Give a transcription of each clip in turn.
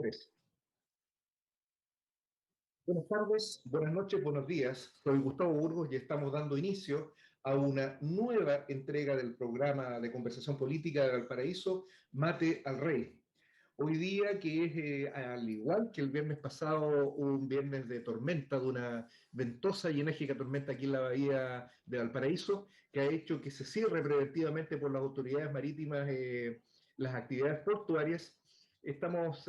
Tres. Buenas tardes, buenas noches, buenos días. Soy Gustavo Burgos y estamos dando inicio a una nueva entrega del programa de conversación política de Valparaíso, Mate al Rey. Hoy día, que es al igual que el viernes pasado, un viernes de tormenta, de una ventosa y enérgica tormenta aquí en la bahía de Valparaíso, que ha hecho que se cierre preventivamente por las autoridades marítimas las actividades portuarias. Estamos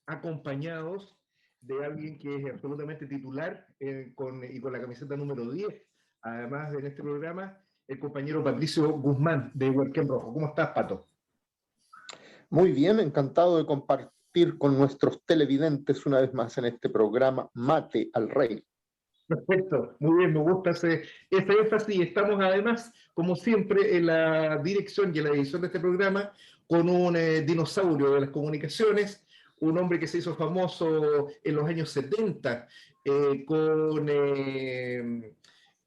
acompañados de alguien que es absolutamente titular y con la camiseta número 10, además en este programa, el compañero Patricio Guzmán de Huerquén Rojo. ¿Cómo estás, Pato? Muy bien, encantado de compartir con nuestros televidentes una vez más en este programa Mate al Rey. Perfecto, muy bien, me gusta ese énfasis y estamos además, como siempre, en la dirección y en la edición de este programa con un dinosaurio de las comunicaciones, un hombre que se hizo famoso en los años 70 eh, con, eh,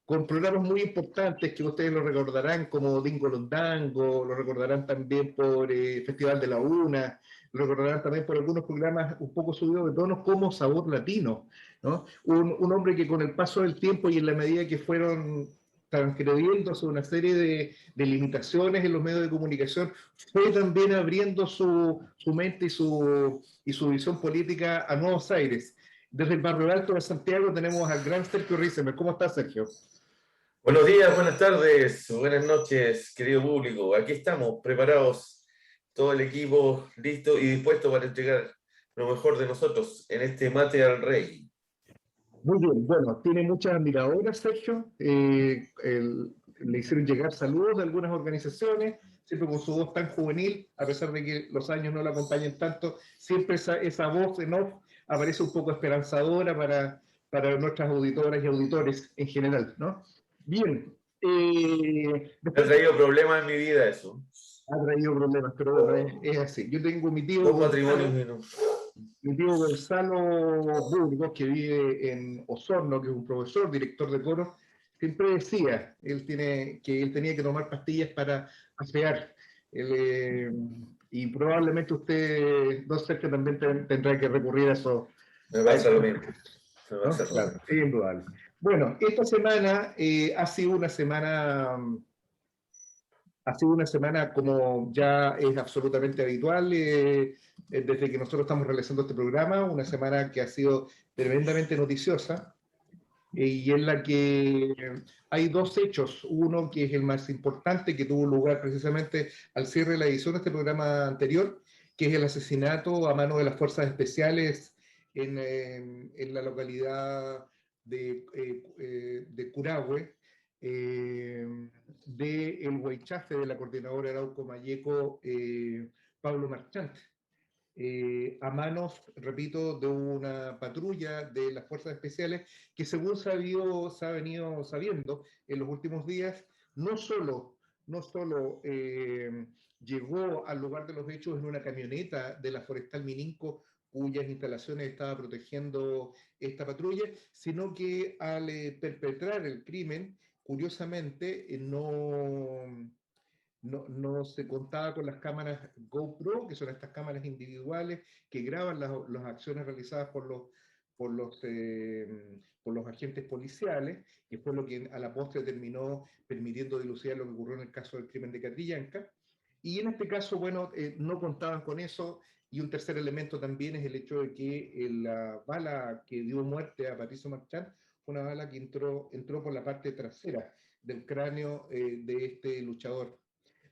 con programas muy importantes que ustedes lo recordarán como Dingo Londango, lo recordarán también por Festival de la Una, lo recordarán también por algunos programas un poco subidos de tono como Sabor Latino, ¿no? Un hombre que con el paso del tiempo y en la medida que fueron transgrediéndose una serie de limitaciones en los medios de comunicación, fue también abriendo su mente y su visión política a nuevos aires. Desde el Barrio Alto de Santiago tenemos al gran Sergio Risemer. ¿Cómo estás, Sergio? Buenos días, buenas tardes, buenas noches, querido público. Aquí estamos, preparados, todo el equipo listo y dispuesto para entregar lo mejor de nosotros en este Mate al Rey. Muy bien, bueno, tiene muchas admiradoras, Sergio. Le hicieron llegar saludos de algunas organizaciones, siempre con su voz tan juvenil, a pesar de que los años no la acompañen tanto, siempre esa voz en off aparece un poco esperanzadora para nuestras auditoras y auditores en general, ¿no? Bien. Me ha traído problemas en mi vida eso. Ha traído problemas, pero bueno, es así. Yo tengo mi tío Dos matrimonios y no. Mi tío Gonzalo Burgos, que vive en Osorno, que es un profesor, director de coro, siempre decía que él tenía que tomar pastillas para afear. Y probablemente usted, don Sergio, también tendrá que recurrir a eso. Me pasa lo mismo. Me ¿No? pasa lo Claro, mismo. es indudable. Bueno, esta semana ha sido una semana como ya es absolutamente habitual desde que nosotros estamos realizando este programa, una semana que ha sido tremendamente noticiosa y en la que hay dos hechos. Uno que es el más importante, que tuvo lugar precisamente al cierre de la edición de este programa anterior, que es el asesinato a mano de las fuerzas especiales en la localidad de Curahue, del Huaychafe de la coordinadora Arauco Mayeco, Pablo Marchant, a manos, repito, de una patrulla de las fuerzas especiales que según se ha venido sabiendo en los últimos días, no solo llegó al lugar de los hechos en una camioneta de la Forestal Mininco, cuyas instalaciones estaba protegiendo esta patrulla, sino que al perpetrar el crimen, curiosamente, no se contaba con las cámaras GoPro, que son estas cámaras individuales que graban las acciones realizadas por los agentes policiales, que fue lo que a la postre terminó permitiendo dilucidar lo que ocurrió en el caso del crimen de Catrillanca. Y en este caso, bueno, no contaban con eso. Y un tercer elemento también es el hecho de que la bala que dio muerte a Patricio Marchand fue una bala que entró por la parte trasera del cráneo de este luchador.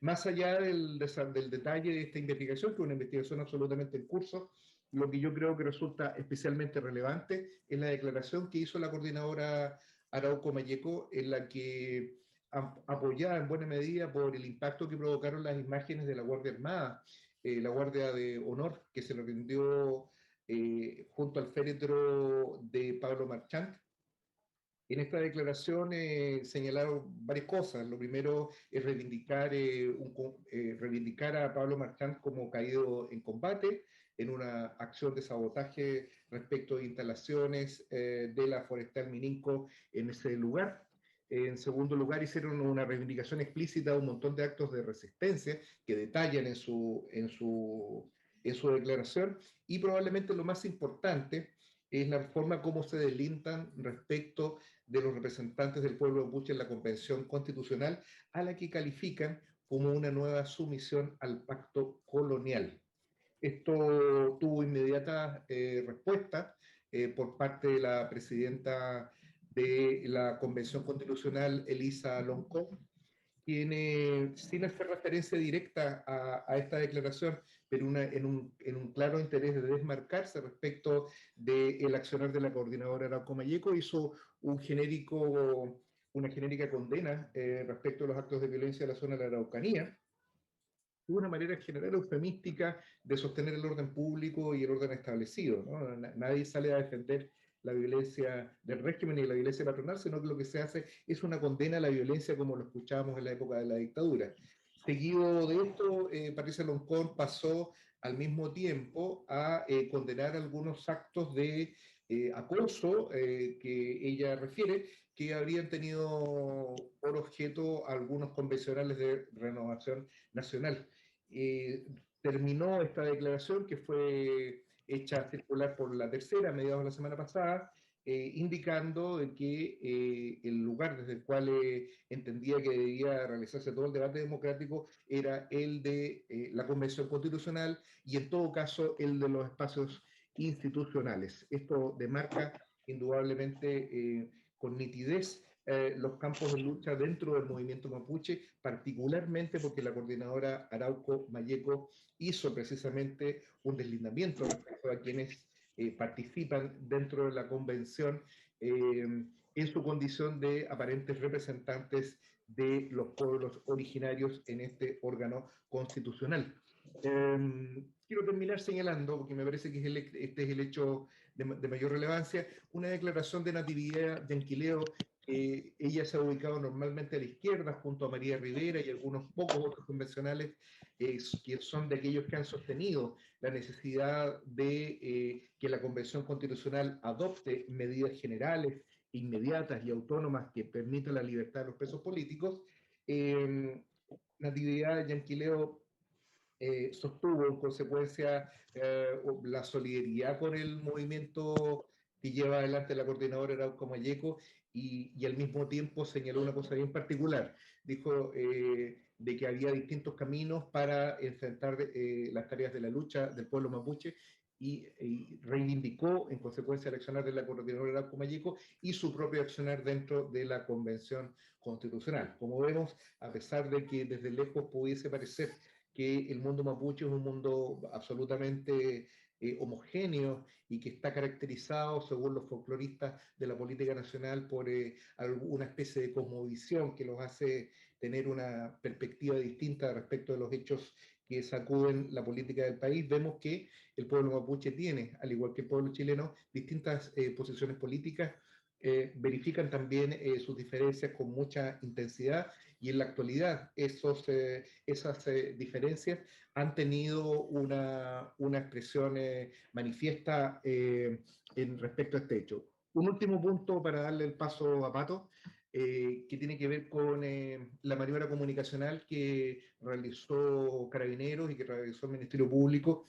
Más allá del detalle de esta investigación, que es una investigación absolutamente en curso, lo que yo creo que resulta especialmente relevante es la declaración que hizo la coordinadora Arauco Mayeco, en la que, apoyada en buena medida por el impacto que provocaron las imágenes de la Guardia Armada, la Guardia de Honor, que se le rindió junto al féretro de Pablo Marchand. En esta declaración señalaron varias cosas. Lo primero es reivindicar a Pablo Marchand como caído en combate en una acción de sabotaje respecto de instalaciones de la Forestal Mininco en ese lugar. En segundo lugar, hicieron una reivindicación explícita de un montón de actos de resistencia que detallan en su declaración, y probablemente lo más importante es la forma como se delindan respecto de los representantes del pueblo mapuche en la Convención Constitucional, a la que califican como una nueva sumisión al pacto colonial. Esto tuvo inmediata respuesta por parte de la presidenta de la Convención Constitucional, Elisa Loncón, quien, sin hacer referencia directa a esta declaración, pero en un claro interés de desmarcarse respecto del accionar de la coordinadora Arauco Mayeco, hizo una genérica condena respecto a los actos de violencia de la zona de la Araucanía, una manera general eufemística de sostener el orden público y el orden establecido, ¿no? Nadie sale a defender la violencia del régimen y la violencia patronal, sino que lo que se hace es una condena a la violencia como lo escuchábamos en la época de la dictadura. Seguido de esto, Patricia Loncón pasó al mismo tiempo a condenar algunos actos de acoso que ella refiere, que habrían tenido por objeto algunos convencionales de Renovación Nacional. Terminó esta declaración que fue hecha circular por la tercera a mediados de la semana pasada, indicando que el lugar desde el cual entendía que debía realizarse todo el debate democrático era el de la Convención Constitucional y en todo caso el de los espacios institucionales. Esto demarca indudablemente con nitidez los campos de lucha dentro del movimiento mapuche, particularmente porque la coordinadora Arauco Mayeco hizo precisamente un deslindamiento respecto a quienes participan dentro de la convención en su condición de aparentes representantes de los pueblos originarios en este órgano constitucional. Quiero terminar señalando, porque me parece que este es el hecho de mayor relevancia, una declaración de Natividad Yanquileo. Ella se ha ubicado normalmente a la izquierda junto a María Rivera y algunos pocos otros convencionales que son de aquellos que han sostenido la necesidad de que la Convención Constitucional adopte medidas generales, inmediatas y autónomas que permitan la libertad de los presos políticos. Natividad Yanquileo sostuvo en consecuencia la solidaridad con el movimiento que lleva adelante la coordinadora Arauco Mayeco y al mismo tiempo señaló una cosa bien particular. Dijo de que había distintos caminos para enfrentar las tareas de la lucha del pueblo mapuche y reivindicó en consecuencia el accionar de la coordinadora Arauco Mayeco y su propio accionar dentro de la Convención Constitucional. Como vemos, a pesar de que desde lejos pudiese parecer que el mundo mapuche es un mundo absolutamente homogéneo y que está caracterizado, según los folcloristas de la política nacional, por alguna especie de cosmovisión que los hace tener una perspectiva distinta respecto de los hechos que sacuden la política del país. Vemos que el pueblo mapuche tiene, al igual que el pueblo chileno, distintas posiciones políticas, verifican también sus diferencias con mucha intensidad y en la actualidad esas diferencias han tenido una expresión manifiesta en respecto a este hecho. Un último punto para darle el paso a Pato, que tiene que ver con la maniobra comunicacional que realizó Carabineros y que realizó el Ministerio Público,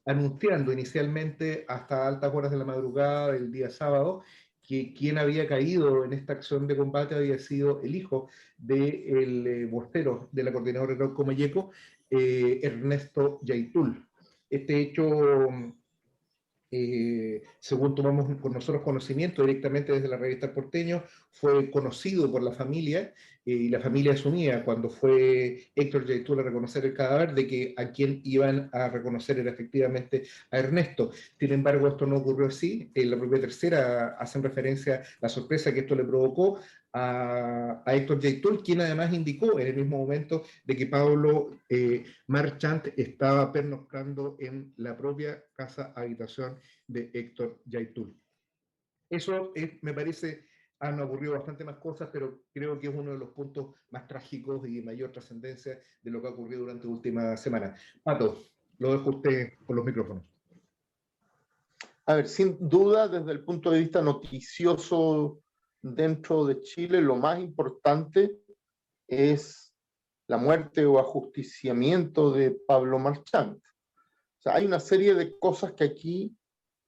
anunciando inicialmente hasta altas horas de la madrugada del día sábado que quien había caído en esta acción de combate había sido el hijo del vocero de la coordinadora Arauco Mayeco, Ernesto Yaitul. Este hecho, según tomamos con nosotros conocimiento directamente desde la revista El Porteño, fue conocido por la familia y la familia asumía cuando fue Héctor Yaitul a reconocer el cadáver de que a quien iban a reconocer era efectivamente a Ernesto. Sin embargo, esto no ocurrió así. En la propia tercera hacen referencia a la sorpresa que esto le provocó a Héctor Yaitul, quien además indicó en el mismo momento de que Pablo Marchant estaba pernoctando en la propia casa habitación de Héctor Yaitul. Eso me parece, han ocurrido bastante más cosas, pero creo que es uno de los puntos más trágicos y de mayor trascendencia de lo que ha ocurrido durante la última semana. Pato, lo dejo a usted con los micrófonos. A ver, sin duda, desde el punto de vista noticioso dentro de Chile, lo más importante es la muerte o ajusticiamiento de Pablo Marchant. sea, hay una serie de cosas que aquí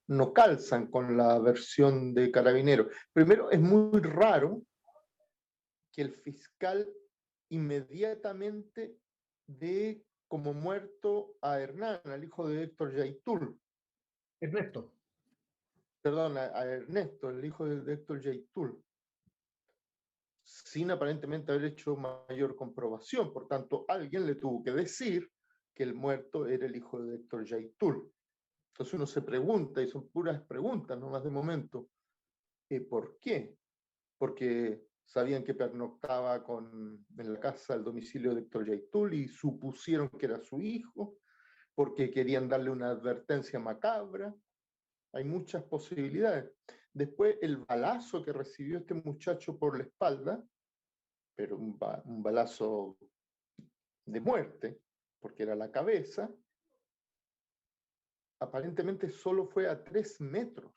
no calzan con la versión de Carabineros. Primero, es muy raro que el fiscal inmediatamente dé como muerto a Hernán, al hijo de Héctor Yaitul. Ernesto. Perdón, a Ernesto, el hijo de Héctor Yaitul, sin aparentemente haber hecho mayor comprobación. Por tanto, alguien le tuvo que decir que el muerto era el hijo de Héctor Yaitul. Entonces uno se pregunta, y son puras preguntas, no más de momento, ¿por qué? Porque sabían que pernoctaba en la casa, el domicilio de Héctor Yaitul, y supusieron que era su hijo, porque querían darle una advertencia macabra. Hay muchas posibilidades. Después, el balazo que recibió este muchacho por la espalda, pero un balazo de muerte, porque era la cabeza, aparentemente solo fue a 3 metros.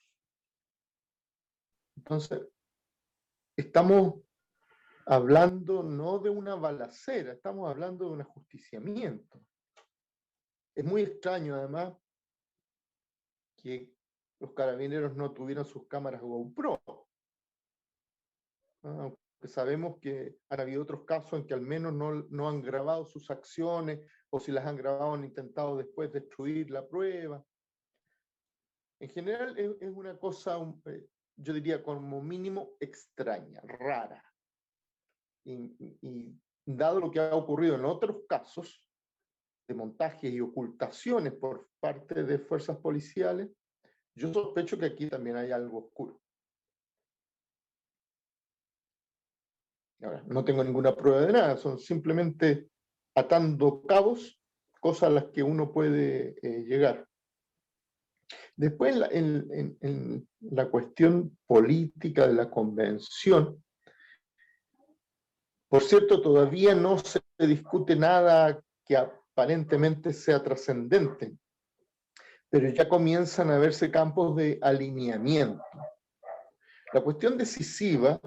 Entonces, estamos hablando no de una balacera, estamos hablando de un ajusticiamiento. Es muy extraño, además, que los carabineros no tuvieran sus cámaras GoPro. Aunque sabemos que han habido otros casos en que al menos no han grabado sus acciones, o si las han grabado han intentado después destruir la prueba. En general es una cosa, yo diría como mínimo extraña, rara. Y dado lo que ha ocurrido en otros casos de montajes y ocultaciones por parte de fuerzas policiales, yo sospecho que aquí también hay algo oscuro. Ahora, no tengo ninguna prueba de nada, son simplemente atando cabos, cosas a las que uno puede llegar. Después, en la cuestión política de la convención, por cierto, todavía no se discute nada que aparentemente sea trascendente, pero ya comienzan a verse campos de alineamiento. La cuestión decisiva,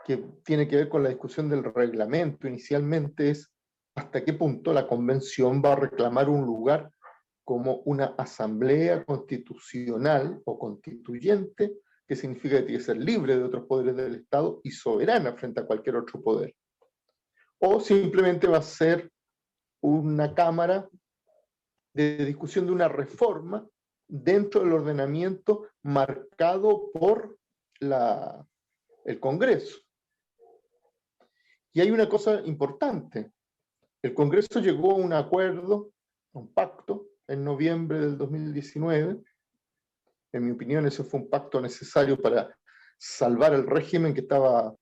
que tiene que ver con la discusión del reglamento inicialmente, es hasta qué punto la convención va a reclamar un lugar como una asamblea constitucional o constituyente, que significa que tiene que ser libre de otros poderes del Estado y soberana frente a cualquier otro poder. O simplemente va a ser una cámara de discusión de una reforma dentro del ordenamiento marcado por el Congreso. Y hay una cosa importante. El Congreso llegó a un acuerdo, a un pacto, en noviembre del 2019. En mi opinión, ese fue un pacto necesario para salvar el régimen que estaba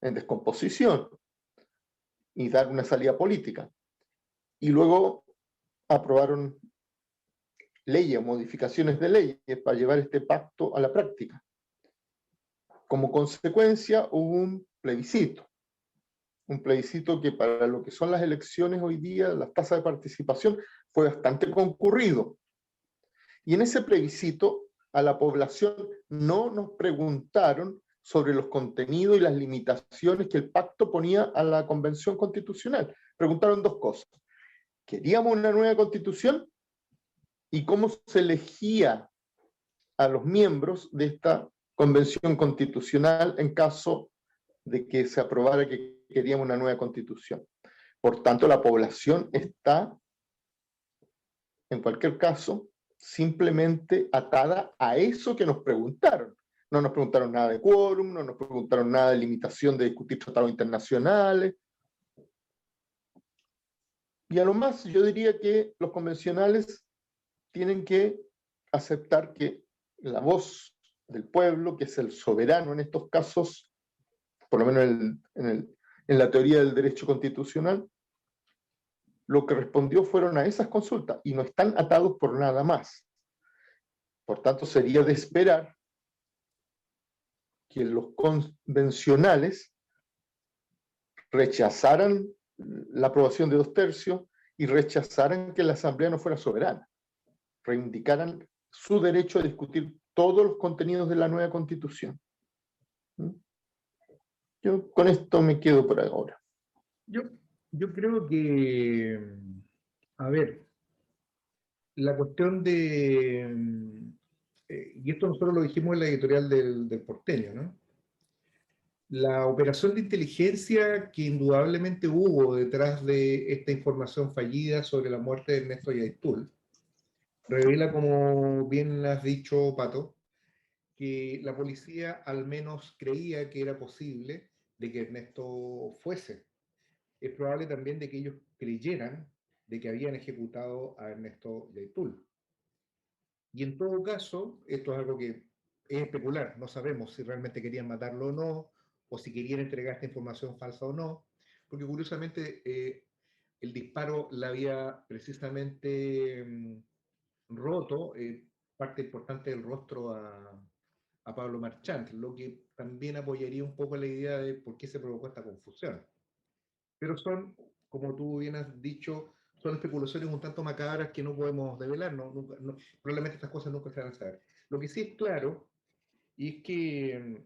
en descomposición y dar una salida política. Y luego aprobaron leyes o modificaciones de leyes para llevar este pacto a la práctica. Como consecuencia, hubo un plebiscito que para lo que son las elecciones hoy día, las tasas de participación, fue bastante concurrido. Y en ese plebiscito, a la población no nos preguntaron sobre los contenidos y las limitaciones que el pacto ponía a la Convención Constitucional. Preguntaron 2 cosas. ¿Queríamos una nueva constitución? ¿Y cómo se elegía a los miembros de esta Convención Constitucional en caso de que se aprobara que queríamos una nueva constitución? Por tanto, la población está, en cualquier caso, simplemente atada a eso que nos preguntaron. No nos preguntaron nada de quórum, no nos preguntaron nada de limitación de discutir tratados internacionales. Y a lo más yo diría que los convencionales tienen que aceptar que la voz del pueblo, que es el soberano en estos casos, por lo menos en la teoría del derecho constitucional, lo que respondió fueron a esas consultas y no están atados por nada más. Por tanto, sería de esperar que los convencionales rechazaran la aprobación de 2/3 y rechazaran que la Asamblea no fuera soberana, reivindicaran su derecho a discutir todos los contenidos de la nueva Constitución. Yo con esto me quedo por ahora. Yo creo que A ver, la cuestión de, y esto nosotros lo dijimos en la editorial del Porteño, ¿no? La operación de inteligencia que indudablemente hubo detrás de esta información fallida sobre la muerte de Ernesto Yaitul revela, como bien has dicho, Pato, que la policía al menos creía que era posible de que Ernesto fuese. Es probable también de que ellos creyeran de que habían ejecutado a Ernesto Yaitul. Y en todo caso, esto es algo que es especular, no sabemos si realmente querían matarlo o no, o si querían entregar esta información falsa o no, porque curiosamente el disparo le había precisamente roto parte importante del rostro a Pablo Marchant, lo que también apoyaría un poco la idea de por qué se provocó esta confusión. Pero son, como tú bien has dicho, son especulaciones un tanto macabras que no podemos develar, probablemente estas cosas nunca se van a saber. Lo que sí es claro, y es que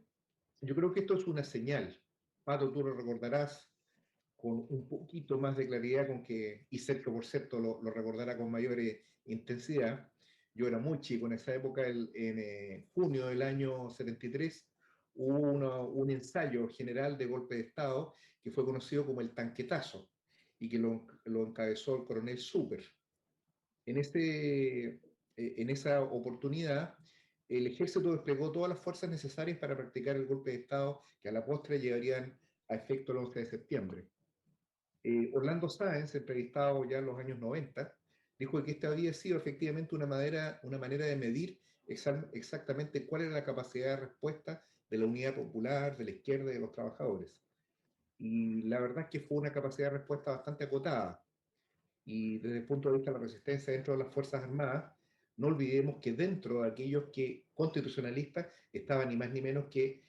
yo creo que esto es una señal. Pato, tú lo recordarás con un poquito más de claridad, con que, y Sergio, por cierto, lo recordará con mayor intensidad. Yo era muy chico en esa época, en junio del año 73, hubo un ensayo general de golpe de Estado que fue conocido como el tanquetazo y que lo encabezó el coronel Super. En esa oportunidad, el ejército desplegó todas las fuerzas necesarias para practicar el golpe de Estado que a la postre llegarían a efecto el 11 de septiembre. Orlando Sáenz, entrevistado ya en los años 90, dijo que esta había sido efectivamente una manera de medir exactamente cuál era la capacidad de respuesta de la unidad popular, de la izquierda y de los trabajadores. Y la verdad es que fue una capacidad de respuesta bastante acotada. Y desde el punto de vista de la resistencia dentro de las Fuerzas Armadas, no olvidemos que dentro de aquellos que constitucionalistas estaban ni más ni menos que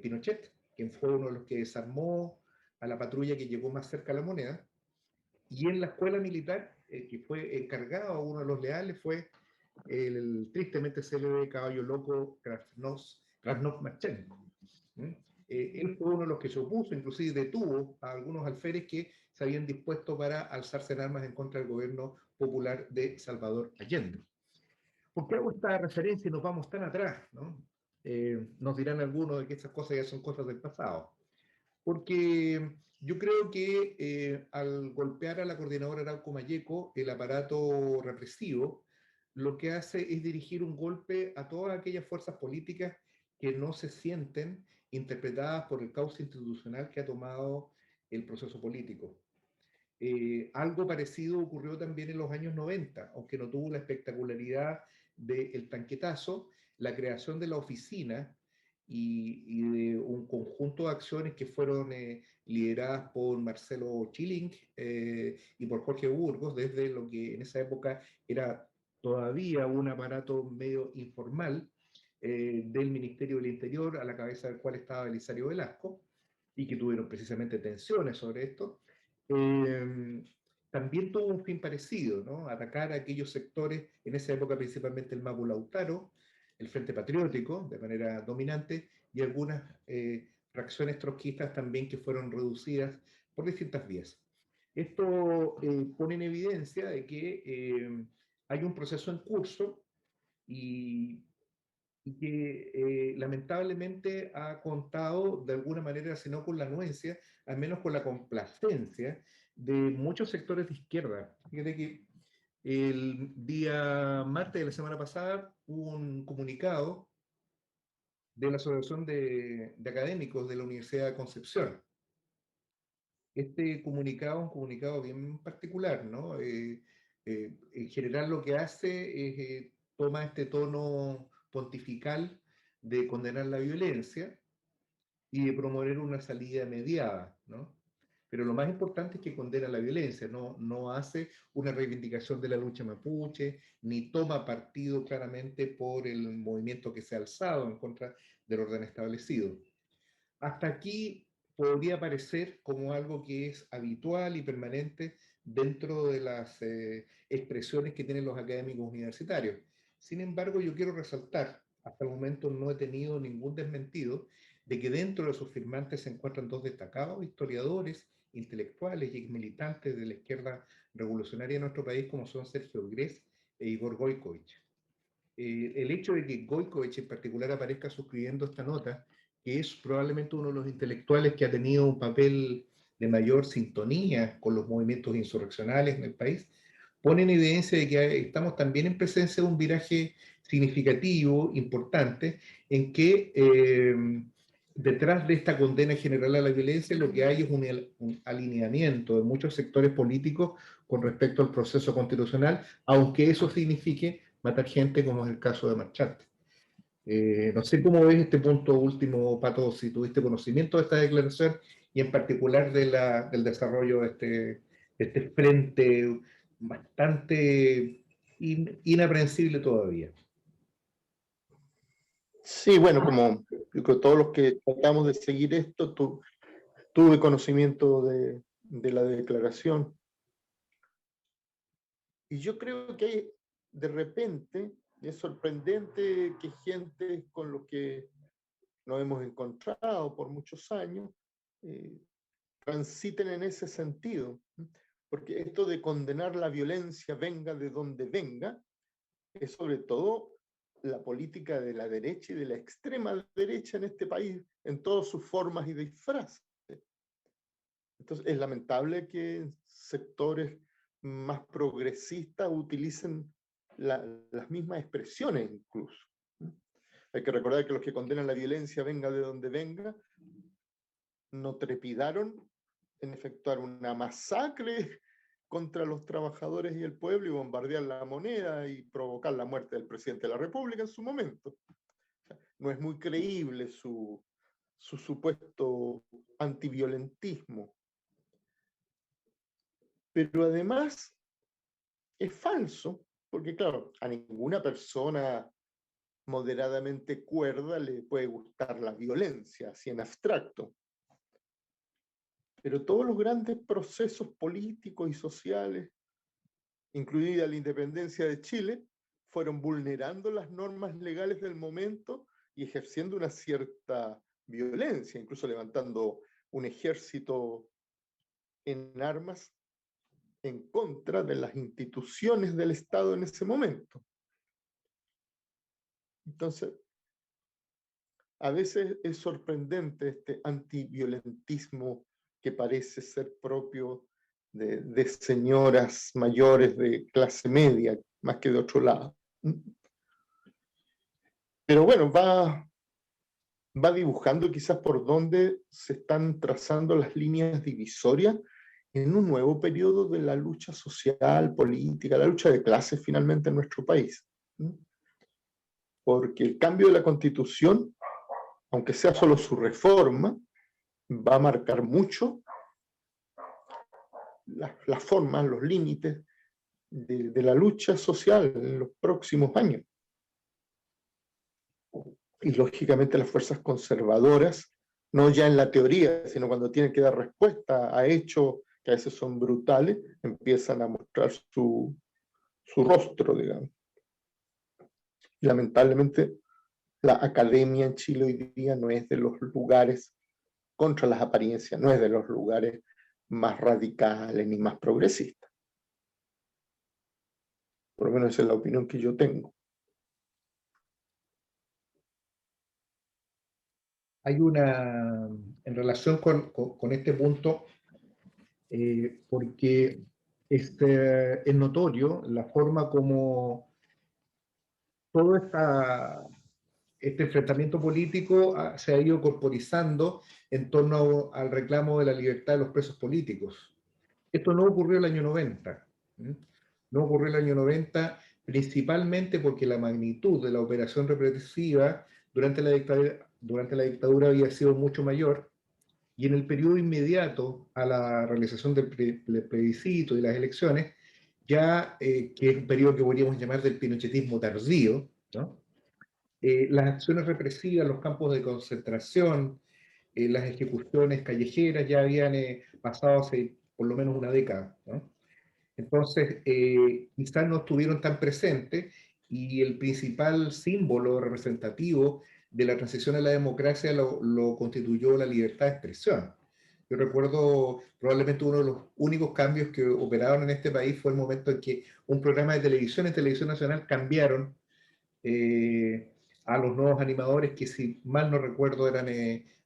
Pinochet, quien fue uno de los que desarmó a la patrulla que llegó más cerca a la moneda, y en la escuela militar, el que fue encargado, uno de los leales, fue el tristemente célebre caballo loco Krasnov Marchenko. Él fue uno de los que se opuso, inclusive detuvo a algunos alférez que se habían dispuesto para alzarse en armas en contra del gobierno popular de Salvador Allende. ¿Por qué hago esta referencia y nos vamos tan atrás? ¿No? Nos dirán algunos de que estas cosas ya son cosas del pasado. Porque yo creo que al golpear a la coordinadora Arauco Mayeco, el aparato represivo lo que hace es dirigir un golpe a todas aquellas fuerzas políticas que no se sienten interpretadas por el cauce institucional que ha tomado el proceso político. Algo parecido ocurrió también en los años 90, aunque no tuvo la espectacularidad del tanquetazo, la creación de la oficina y de un conjunto de acciones que fueron lideradas por Marcelo Chilling y por Jorge Burgos, desde lo que en esa época era todavía un aparato medio informal del Ministerio del Interior, a la cabeza del cual estaba Belisario Velasco, y que tuvieron precisamente tensiones sobre esto. También tuvo un fin parecido, ¿no? Atacar a aquellos sectores, en esa época principalmente el Mapu Lautaro, el Frente Patriótico, de manera dominante, y algunas fracciones trotskistas también que fueron reducidas por distintas vías. Esto pone en evidencia de que hay un proceso en curso y que lamentablemente ha contado de alguna manera, si no con la anuencia, al menos con la complacencia de muchos sectores de izquierda. Fíjate que el día martes de la semana pasada hubo un comunicado de la Asociación de Académicos de la Universidad de Concepción. Este comunicado es un comunicado bien particular, ¿no? En general lo que hace es toma este tono pontifical de condenar la violencia y de promover una salida mediada, ¿no? Pero lo más importante es que condena la violencia, no hace una reivindicación de la lucha mapuche, ni toma partido claramente por el movimiento que se ha alzado en contra del orden establecido. Hasta aquí podría parecer como algo que es habitual y permanente dentro de las expresiones que tienen los académicos universitarios. Sin embargo, yo quiero resaltar, hasta el momento no he tenido ningún desmentido, de que dentro de sus firmantes se encuentran dos destacados historiadores intelectuales y militantes de la izquierda revolucionaria de nuestro país, como son Sergio Grez e Igor Goikovich. El hecho de que Goikovich en particular aparezca suscribiendo esta nota, que es probablemente uno de los intelectuales que ha tenido un papel de mayor sintonía con los movimientos insurreccionales en el país, pone en evidencia de que estamos también en presencia de un viraje significativo, importante, en que detrás de esta condena general a la violencia lo que hay es un alineamiento de muchos sectores políticos con respecto al proceso constitucional, aunque eso signifique matar gente, como es el caso de Marchante. No sé cómo ves este punto último, Pato, si tuviste conocimiento de esta declaración y en particular del desarrollo de este frente bastante inaprensible todavía. Sí, bueno, como todos los que tratamos de seguir esto, tuve conocimiento de la declaración. Y yo creo que hay, de repente, es sorprendente que gente con los que nos hemos encontrado por muchos años transiten en ese sentido. Porque esto de condenar la violencia, venga de donde venga, es sobre todo la política de la derecha y de la extrema derecha en este país, en todas sus formas y disfraces. Entonces, es lamentable que sectores más progresistas utilicen las mismas expresiones incluso. Hay que recordar que los que condenan la violencia, venga de donde venga, no trepidaron en efectuar una masacre contra los trabajadores y el pueblo y bombardear la moneda y provocar la muerte del presidente de la República en su momento. No es muy creíble su supuesto antiviolentismo. Pero además es falso, porque claro, a ninguna persona moderadamente cuerda le puede gustar la violencia, así en abstracto. Pero todos los grandes procesos políticos y sociales, incluida la independencia de Chile, fueron vulnerando las normas legales del momento y ejerciendo una cierta violencia, incluso levantando un ejército en armas en contra de las instituciones del Estado en ese momento. Entonces, a veces es sorprendente este antiviolentismo que parece ser propio de señoras mayores de clase media, más que de otro lado. Pero bueno, va dibujando quizás por dónde se están trazando las líneas divisorias en un nuevo periodo de la lucha social, política, la lucha de clases finalmente en nuestro país. Porque el cambio de la Constitución, aunque sea solo su reforma, va a marcar mucho las formas, los límites de la lucha social en los próximos años. Y lógicamente las fuerzas conservadoras, no ya en la teoría, sino cuando tienen que dar respuesta a hechos que a veces son brutales, empiezan a mostrar su rostro, digamos. Y lamentablemente, la academia en Chile hoy día no es de los lugares, contra las apariencias, no es de los lugares más radicales ni más progresistas. Por lo menos esa es la opinión que yo tengo. Hay en relación con este punto, porque es notorio la forma como todo este enfrentamiento político se ha ido corporizando en torno al reclamo de la libertad de los presos políticos. Esto no ocurrió el año 90. No ocurrió el año 90 principalmente porque la magnitud de la operación represiva durante la dictadura había sido mucho mayor, y en el periodo inmediato a la realización del plebiscito y las elecciones, ya que es un periodo que podríamos llamar del pinochetismo tardío, ¿no? Las acciones represivas, los campos de concentración, las ejecuciones callejeras ya habían pasado hace por lo menos una década, ¿no? Entonces, quizás no estuvieron tan presentes, y el principal símbolo representativo de la transición a la democracia lo constituyó la libertad de expresión. Yo recuerdo probablemente uno de los únicos cambios que operaron en este país fue el momento en que un programa de televisión en Televisión Nacional cambiaron eh, a los nuevos animadores que, si mal no recuerdo, eran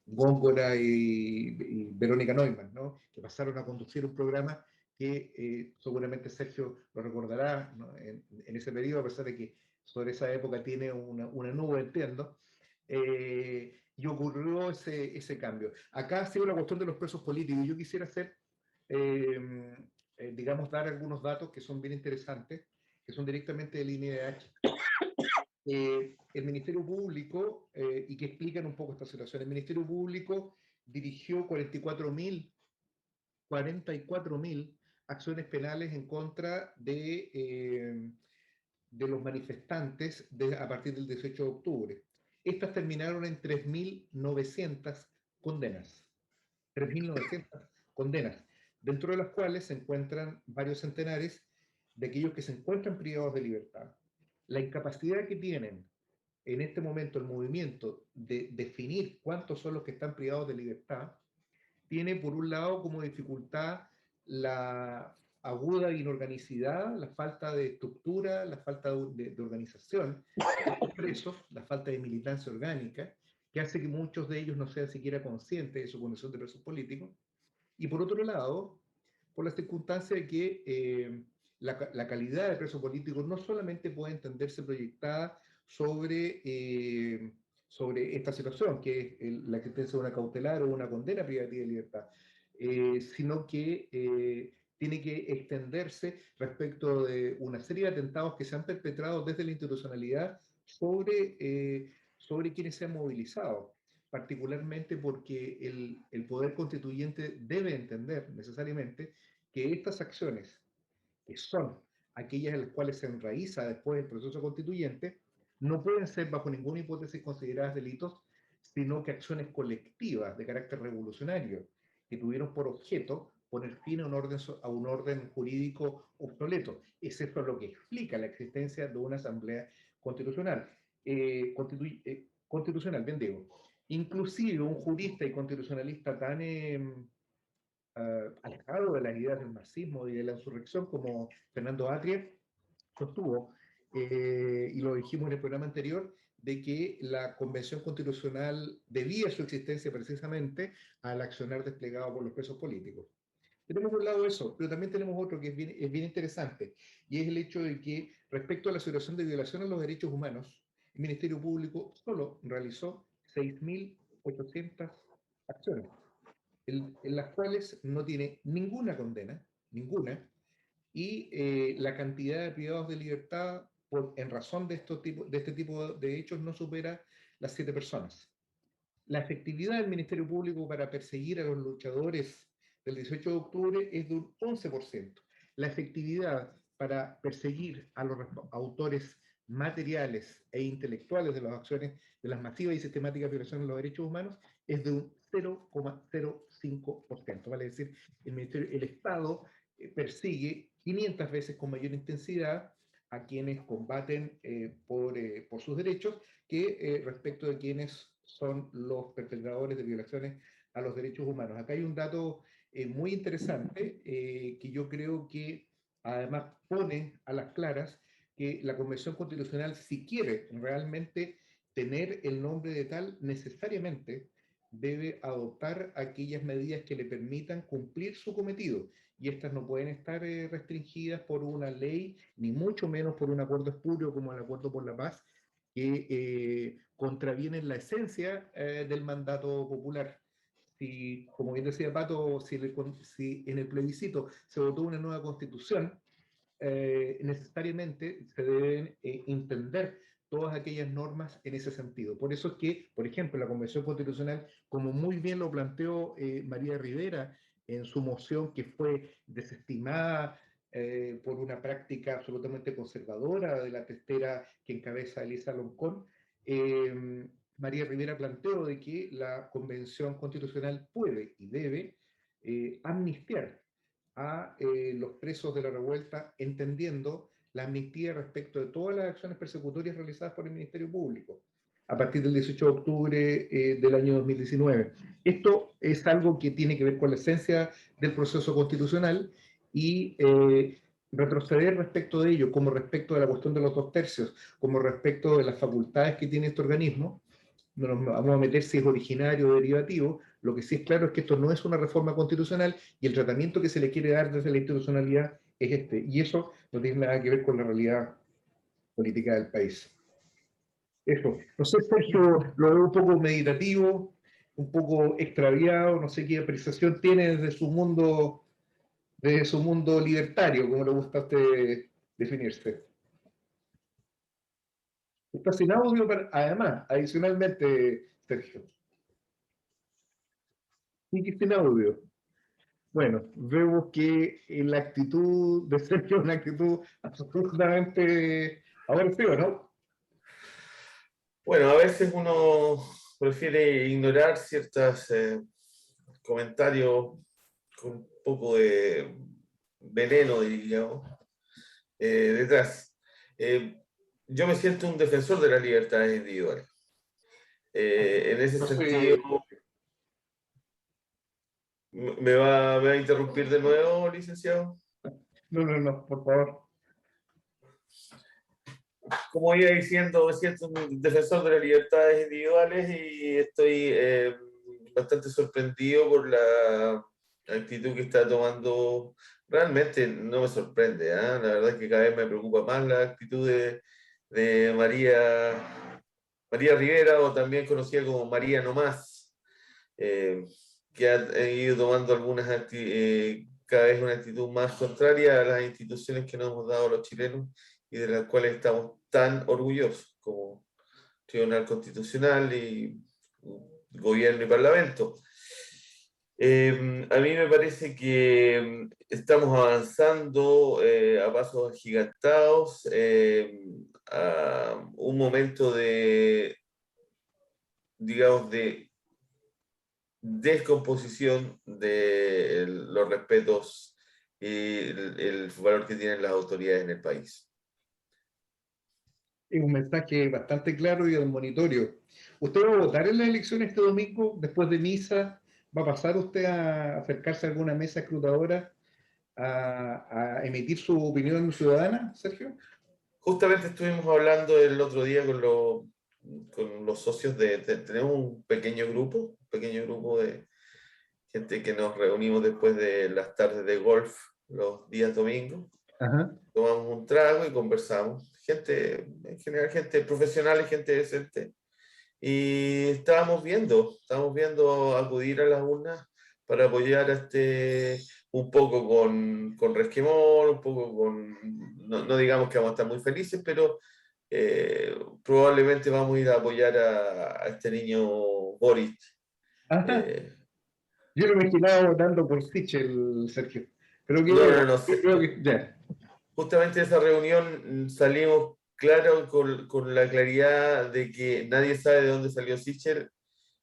Góngora y Verónica Neumann, ¿no? Que pasaron a conducir un programa que seguramente Sergio lo recordará, ¿no? En ese periodo, a pesar de que sobre esa época tiene una nube, entiendo, y ocurrió ese cambio. Acá ha sido la cuestión de los presos políticos. Yo quisiera hacer, eh, digamos, dar algunos datos que son bien interesantes, que son directamente del INDH. El Ministerio Público, y que explican un poco esta situación. El Ministerio Público dirigió 44.000 acciones penales en contra de los manifestantes a partir del 18 de octubre. Estas terminaron en 3.900 condenas. 3.900 condenas, dentro de las cuales se encuentran varios centenares de aquellos que se encuentran privados de libertad. La incapacidad que tienen en este momento el movimiento de definir cuántos son los que están privados de libertad, tiene por un lado como dificultad la aguda inorganicidad, la falta de estructura, la falta de organización de estos presos, la falta de militancia orgánica, que hace que muchos de ellos no sean siquiera conscientes de su condición de presos políticos. Y por otro lado, por la circunstancia de que la calidad de preso político no solamente puede entenderse proyectada sobre esta situación, que es la existencia de una cautelar o una condena privativa de libertad, sino que tiene que extenderse respecto de una serie de atentados que se han perpetrado desde la institucionalidad sobre quienes se han movilizado, particularmente porque el poder constituyente debe entender necesariamente que estas acciones, que son aquellas en las cuales se enraiza después el proceso constituyente, no pueden ser bajo ninguna hipótesis consideradas delitos, sino que acciones colectivas de carácter revolucionario, que tuvieron por objeto poner fin a un orden jurídico obsoleto. Es esto lo que explica la existencia de una asamblea constitucional. Constitucional, bien digo. Inclusive un jurista y constitucionalista tan alejado de las ideas del marxismo y de la insurrección como Fernando Atria sostuvo, y lo dijimos en el programa anterior, de que la Convención Constitucional debía su existencia precisamente al accionar desplegado por los presos políticos. Tenemos por un lado eso, pero también tenemos otro que es bien interesante, y es el hecho de que respecto a la situación de violación a los derechos humanos, el Ministerio Público solo realizó 6.800 acciones, en las cuales no tiene ninguna condena, ninguna, y la cantidad de privados de libertad en razón de este tipo de hechos no supera las 7 personas. La efectividad del Ministerio Público para perseguir a los luchadores del 18 de octubre es de un 11%. La efectividad para perseguir a los autores materiales e intelectuales de las acciones, de las masivas y sistemáticas violaciones de los derechos humanos, es de un 0,05%. Vale decir, el Estado persigue 500 veces con mayor intensidad a quienes combaten por sus derechos que respecto de quienes son los perpetradores de violaciones a los derechos humanos. Acá hay un dato muy interesante que yo creo que además pone a las claras que la Convención Constitucional, si quiere realmente tener el nombre de tal, necesariamente debe adoptar aquellas medidas que le permitan cumplir su cometido. Y estas no pueden estar restringidas por una ley, ni mucho menos por un acuerdo espurio como el Acuerdo por la Paz, que contravienen la esencia del mandato popular. Si, como bien decía Pato, si en el plebiscito se votó una nueva constitución, necesariamente se deben entender todas aquellas normas en ese sentido. Por eso es que, por ejemplo, la Convención Constitucional, como muy bien lo planteó María Rivera en su moción, que fue desestimada por una práctica absolutamente conservadora de la testera que encabeza Elisa Loncón, María Rivera planteó de que la Convención Constitucional puede y debe amnistiar a los presos de la revuelta, entendiendo la amnistía respecto de todas las acciones persecutorias realizadas por el Ministerio Público. a partir del 18 de octubre del año 2019. Esto es algo que tiene que ver con la esencia del proceso constitucional y retroceder respecto de ello, como respecto de la cuestión de los 2/3, como respecto de las facultades que tiene este organismo. No nos vamos a meter si es originario o derivativo. Lo que sí es claro es que esto no es una reforma constitucional y el tratamiento que se le quiere dar desde la institucionalidad es este. Y eso no tiene nada que ver con la realidad política del país. Eso. No sé, Sergio, lo veo un poco meditativo, un poco extraviado, no sé qué apreciación tiene desde su mundo libertario, como le gusta a usted definirse. Está sin audio, además, adicionalmente, Sergio. Sí que sin audio. Bueno, vemos que la actitud de Sergio es una actitud absolutamente aversiva, ¿no? Bueno, a veces uno prefiere ignorar ciertos comentarios con un poco de veneno, digamos, detrás. Yo me siento un defensor de las libertades individuales. En ese No sentido, sé, ¿me va a interrumpir de nuevo, licenciado? no, por favor. Como iba diciendo, me siento un defensor de las libertades individuales y estoy bastante sorprendido por la actitud que está tomando. Realmente no me sorprende, ¿ah? La verdad es que cada vez me preocupa más la actitud de María Rivera, o también conocida como María No Más, eh, que ha ido tomando cada vez una actitud más contraria a las instituciones que nos hemos dado los chilenos y de las cuales estamos tan orgullosos, como Tribunal Constitucional y Gobierno y Parlamento. A mí me parece que estamos avanzando a pasos agigantados a un momento digamos, de descomposición de los respetos y el valor que tienen las autoridades en el país. Es un mensaje bastante claro y admonitorio. ¿Usted va a votar en las elecciones este domingo, después de misa? ¿Va a pasar usted a acercarse a alguna mesa escrutadora a emitir su opinión ciudadana, Sergio? Justamente estuvimos hablando el otro día con los socios tenemos un pequeño grupo de gente que nos reunimos después de las tardes de golf los días domingos. Ajá. Tomamos un trago y conversamos. Gente, en general, gente profesional y gente decente. Y estábamos viendo acudir a las urnas para apoyar un poco con resquemor, un poco no digamos que vamos a estar muy felices, pero probablemente vamos a ir a apoyar a este niño Boris. Ajá. Eh, Yo lo imaginaba votando por Sichel, Sergio. Pero qué no, bueno, no, no yo sé. creo que ya. Justamente de esa reunión salimos claro con la claridad de que nadie sabe de dónde salió Sichel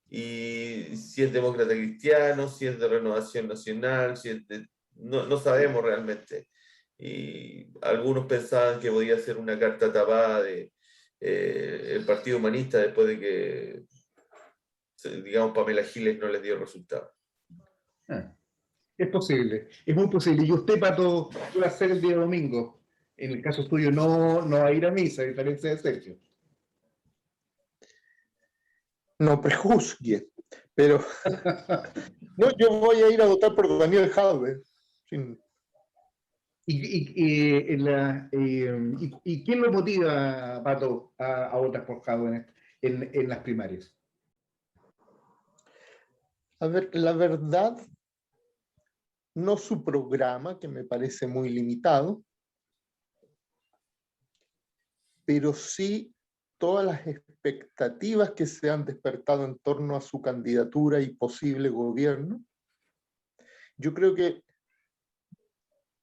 y si es demócrata cristiano, si es de Renovación Nacional, no sabemos realmente. Y algunos pensaban que podía ser una carta tapada de el Partido Humanista después de que, digamos, Pamela Giles no les dio resultado. Ah, es posible, es muy posible. ¿Y usted, Pato, qué va a hacer el día domingo? En el caso tuyo, no va a ir a misa, a diferencia de Sergio. No prejuzgue, pero no, yo voy a ir a votar por Daniel Jadwe. Sin... ¿Y quién lo motiva, Pato, a votar por Jadwe en las primarias? A ver, la verdad, no su programa, que me parece muy limitado, pero sí todas las expectativas que se han despertado en torno a su candidatura y posible gobierno. Yo creo que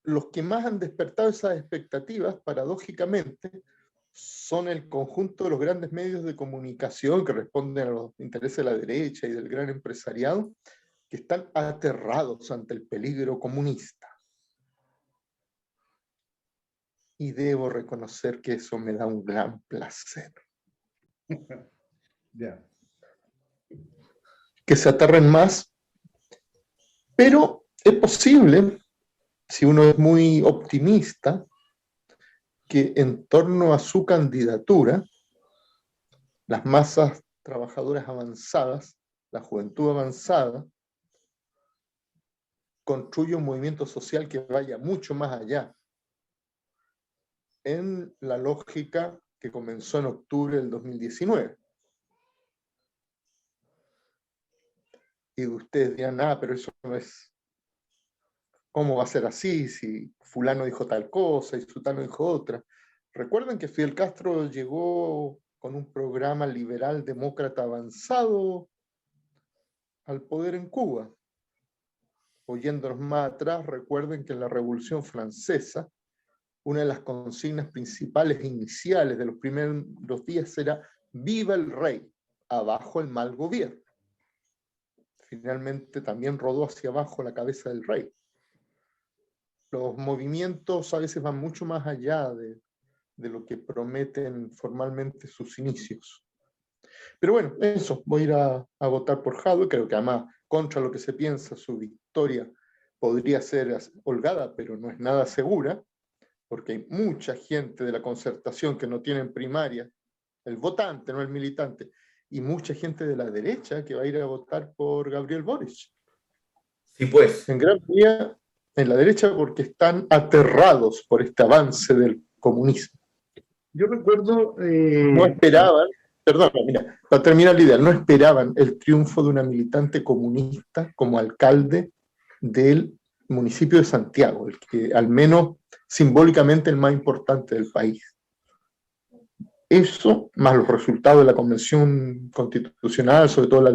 los que más han despertado esas expectativas, paradójicamente, son el conjunto de los grandes medios de comunicación que responden a los intereses de la derecha y del gran empresariado, que están aterrados ante el peligro comunista. Y debo reconocer que eso me da un gran placer. Ya. que se aterren más, pero es posible, si uno es muy optimista, que en torno a su candidatura, las masas trabajadoras avanzadas, la juventud avanzada, construye un movimiento social que vaya mucho más allá, en la lógica que comenzó en octubre del 2019. Y ustedes dirán, pero eso no es, ¿cómo va a ser así si fulano dijo tal cosa y sutano dijo otra? Recuerden que Fidel Castro llegó con un programa liberal demócrata avanzado al poder en Cuba. Oyéndonos más atrás, recuerden que en la Revolución Francesa, una de las consignas principales iniciales de los primeros días era «Viva el rey, abajo el mal gobierno». Finalmente también rodó hacia abajo la cabeza del rey. Los movimientos a veces van mucho más allá de lo que prometen formalmente sus inicios. Pero bueno, eso, voy a ir a votar por Jadwe. Creo que además, contra lo que se piensa, su victoria podría ser holgada, pero no es nada segura, porque hay mucha gente de la Concertación que no tienen primaria, el votante, no el militante, y mucha gente de la derecha que va a ir a votar por Gabriel Boric. Sí, pues. En gran medida en la derecha porque están aterrados por este avance del comunismo. Yo recuerdo... No esperaban, perdón, mira, para terminar la idea, no esperaban el triunfo de una militante comunista como alcalde del municipio de Santiago, el que al menos simbólicamente el más importante del país. Eso, más los resultados de la Convención Constitucional, sobre todo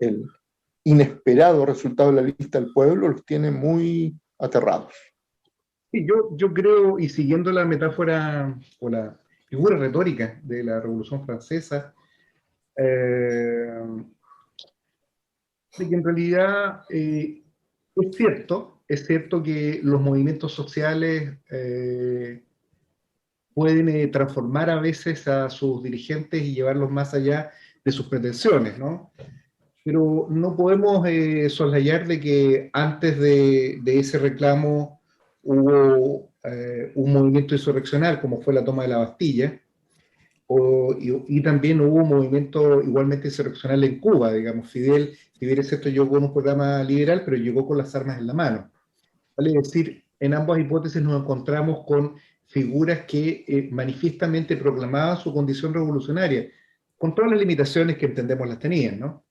el inesperado resultado de la lista del pueblo, los tiene muy aterrados. Sí, yo creo, y siguiendo la metáfora o la figura retórica de la Revolución Francesa, de que en realidad es cierto que los movimientos sociales pueden transformar a veces a sus dirigentes y llevarlos más allá de sus pretensiones, ¿no? Pero no podemos soslayar de que antes de ese reclamo hubo un movimiento insurreccional, como fue la toma de la Bastilla, y también hubo un movimiento igualmente insurreccional en Cuba, digamos. Fidel, si bien es cierto, llegó con un programa liberal, pero llegó con las armas en la mano. Vale decir, en ambas hipótesis nos encontramos con figuras que manifiestamente proclamaban su condición revolucionaria, con todas las limitaciones que entendemos las tenían, ¿no?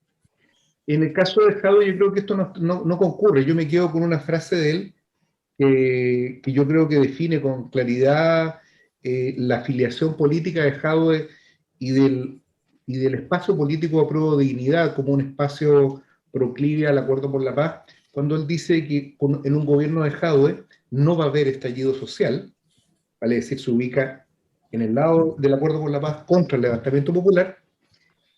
En el caso de Jadwe, yo creo que esto no concurre. Yo me quedo con una frase de él que yo creo que define con claridad la afiliación política de Jadwe y del espacio político a prueba de dignidad como un espacio proclive al acuerdo por la paz, cuando él dice que en un gobierno de Jadwe no va a haber estallido social, vale decir, se ubica en el lado del acuerdo por la paz contra el levantamiento popular,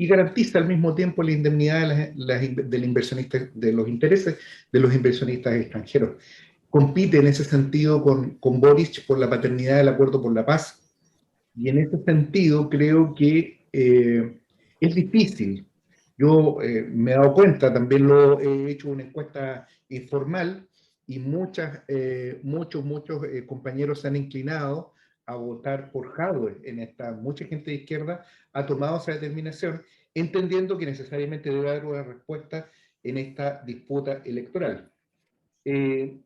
y garantiza al mismo tiempo la indemnidad del inversionista, de los intereses de los inversionistas extranjeros. Compite en ese sentido con Boric por la paternidad del acuerdo por la paz, y en ese sentido creo que es difícil. Yo me he dado cuenta, también lo he hecho una encuesta informal, y muchos compañeros se han inclinado a votar por Jadwe en esta. Mucha gente de izquierda ha tomado esa determinación, entendiendo que necesariamente debe haber una respuesta en esta disputa electoral.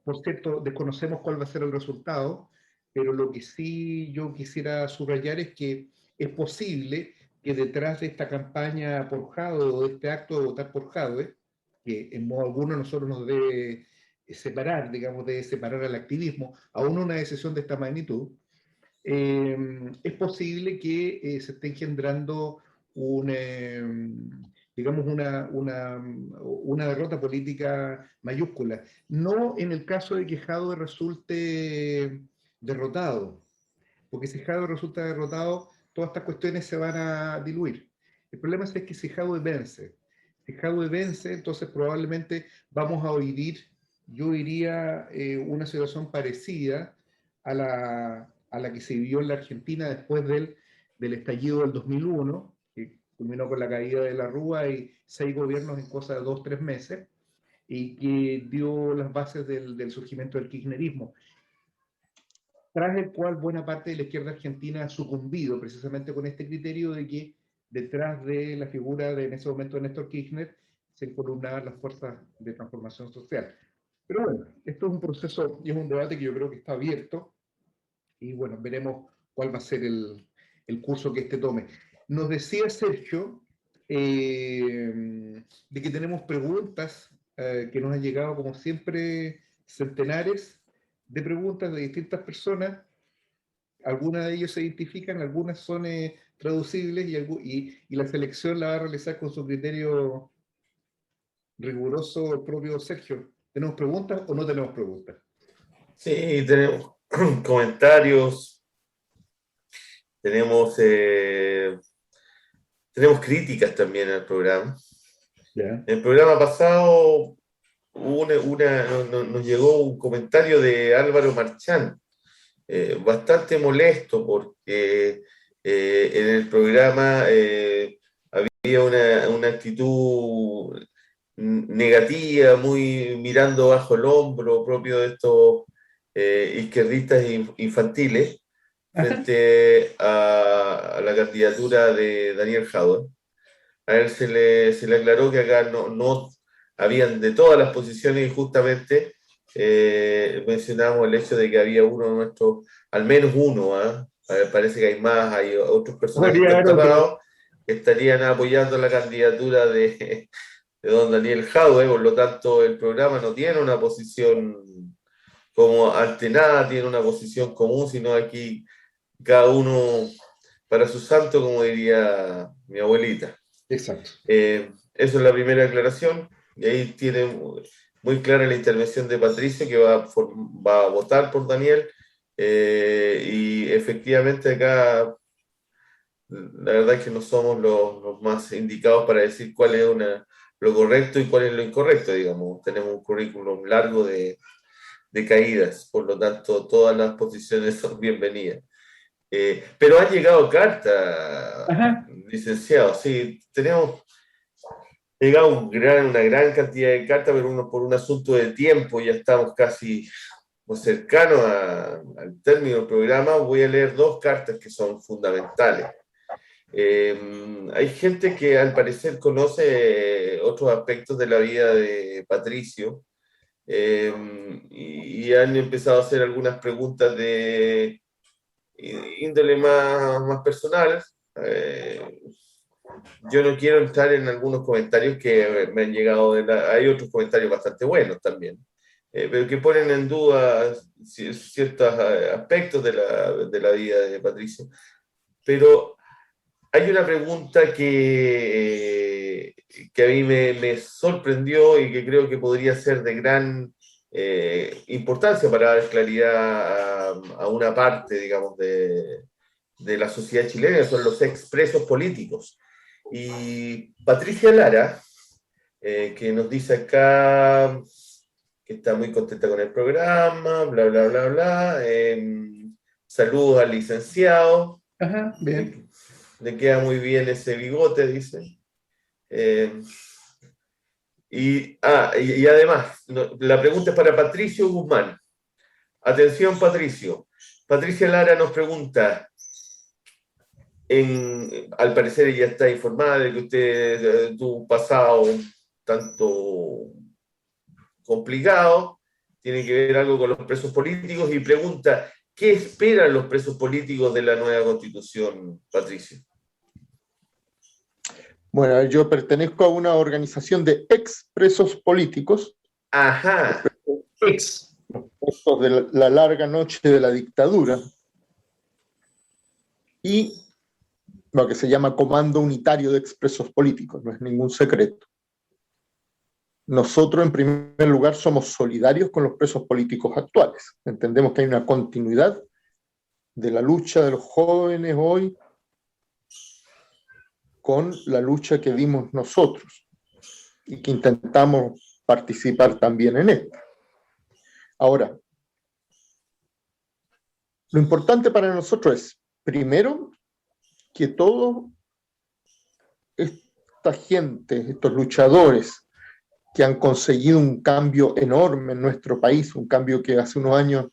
Por cierto, desconocemos cuál va a ser el resultado, pero lo que sí yo quisiera subrayar es que es posible que detrás de esta campaña por Jadwe, o de este acto de votar por Jadwe, que en modo alguno nosotros nos debe separar, digamos, de separar al activismo, aún una decisión de esta magnitud, es posible que se esté engendrando digamos, una derrota política mayúscula. No en el caso de que Jadwe resulte derrotado, porque si Jadwe resulta derrotado, todas estas cuestiones se van a diluir. El problema es que si Jadwe vence, entonces probablemente vamos a vivir, yo diría, una situación parecida a la que se vivió en la Argentina después del estallido del 2001, que culminó con la caída de la Rúa y 6 gobiernos en cosa de 2 o 3 meses, y que dio las bases del surgimiento del kirchnerismo, tras el cual buena parte de la izquierda argentina ha sucumbido precisamente con este criterio de que detrás de la figura de, en ese momento, de Néstor Kirchner, se encolumnaban las fuerzas de transformación social. Pero bueno, esto es un proceso y es un debate que yo creo que está abierto, y bueno, veremos cuál va a ser el curso que este tome. Nos decía Sergio de que tenemos preguntas que nos han llegado, como siempre, centenares de preguntas de distintas personas. Algunas de ellas se identifican, algunas son traducibles, y la selección la va a realizar con su criterio riguroso el propio Sergio. ¿Tenemos preguntas o no tenemos preguntas? Sí, tenemos comentarios, tenemos críticas también al programa. Yeah. En el programa pasado nos llegó un comentario de Álvaro Marchán, bastante molesto porque en el programa había una actitud negativa, muy mirando bajo el hombro, propio de estos izquierdistas infantiles, frente a la candidatura de Daniel Jadot. A él se le aclaró que acá no habían de todas las posiciones, y justamente mencionamos el hecho de que había uno de nuestros, al menos uno, parece que hay más, hay otros personajes que están tapados, que estarían apoyando la candidatura de don Daniel Jadot. Por lo tanto, el programa no tiene una posición como alternada, tiene una posición común, sino aquí cada uno para su santo, como diría mi abuelita. Exacto. Eso es la primera aclaración, y ahí tiene muy clara la intervención de Patricio, que va a votar por Daniel, y efectivamente acá la verdad es que no somos los más indicados para decir cuál es lo correcto y cuál es lo incorrecto, digamos. Tenemos un currículum largo de caídas, por lo tanto todas las posiciones son bienvenidas. Pero han llegado cartas, licenciado, sí, tenemos llegado una gran cantidad de cartas, pero por un asunto de tiempo ya estamos casi cercanos al término del programa. Voy a leer 2 cartas que son fundamentales. Hay gente que al parecer conoce otros aspectos de la vida de Patricio, y han empezado a hacer algunas preguntas de índole más personal. Yo no quiero entrar en algunos comentarios que me han llegado, hay otros comentarios bastante buenos también, pero que ponen en duda ciertos aspectos de la vida de Patricio. Pero hay una pregunta que a mí me sorprendió y que creo que podría ser de gran importancia para dar claridad a una parte, digamos, de la sociedad chilena, son los expresos políticos. Y Patricia Lara, que nos dice acá que está muy contenta con el programa, bla, bla, bla, bla. Saludos al licenciado. Ajá, bien. Le queda muy bien ese bigote, dice. Y además, la pregunta es para Patricio Guzmán. Atención, Patricio. Patricia Lara nos pregunta, al parecer ella está informada de que usted tuvo un pasado tanto complicado, tiene que ver algo con los presos políticos, y pregunta, ¿qué esperan los presos políticos de la nueva Constitución, Patricio? Bueno, yo pertenezco a una organización de expresos políticos. Ajá. Los presos de la larga noche de la dictadura. Y lo que se llama Comando Unitario de Expresos Políticos, no es ningún secreto. Nosotros, en primer lugar, somos solidarios con los presos políticos actuales. Entendemos que hay una continuidad de la lucha de los jóvenes hoy con la lucha que dimos nosotros y que intentamos participar también en esta. Ahora, lo importante para nosotros es, primero, que todo esta gente, estos luchadores que han conseguido un cambio enorme en nuestro país, un cambio que hace unos años